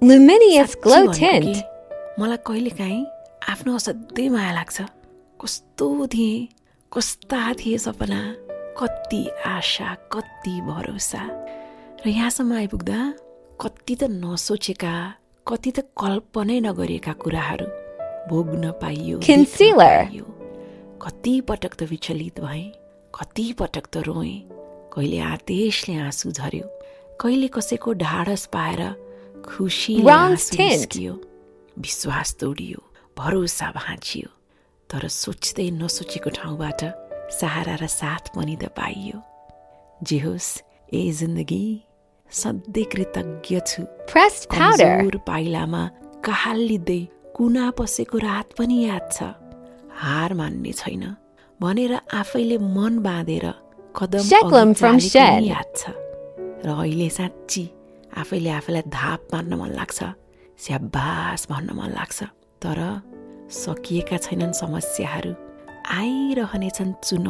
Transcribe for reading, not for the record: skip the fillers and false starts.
luminous साँच्ची glow भनेको tint. कि, मलाई कहिलेकाहीँ आफ्नो असाध्यै माया लाग्छ। कस्तो थिए, कस्ता थिए सपना, कति आशा, कति भरोसा। र यहाँसम्म आइपुग्दा कति त नसोचेका, कति त कल्पनै नगरेका कुराहरू भोग्न पाइयो, देख्न Concealer. पाइयो। कति पटक त विचलित भएँ, कति पटक त रोएँ, कहिले आदेशले आँसु झर्यो, कहिले कसैको ढाडस पाएर खुसीले Wrong आँसु tint. निस्कियो, विश्वास तोडियो, भरोसा भाँचियो। तर सोच्दै नसोचेको ठाउँबाट सहारा र साथ पनि त पाइयो। जे होस्, ए जिन्दगी, सधैँ कृतज्ञ छु। Pressed powder. कमजोर पाइलामा कहालिँदै कुना पसेको रात पनि याद छ। हार मान्ने छैन भनेर आफैले मन बाँधेर कदम Sheklum अघि from चालेको Shed. पनि याद छ। र अहिले साँच्ची आफैले आफैलाई धाप मार्न मन लाग्छ, स्याबास भन्न मन लाग्छ। तर सकिएका छैनन् समस्याहरू, आइरहनेछन् चुनौती।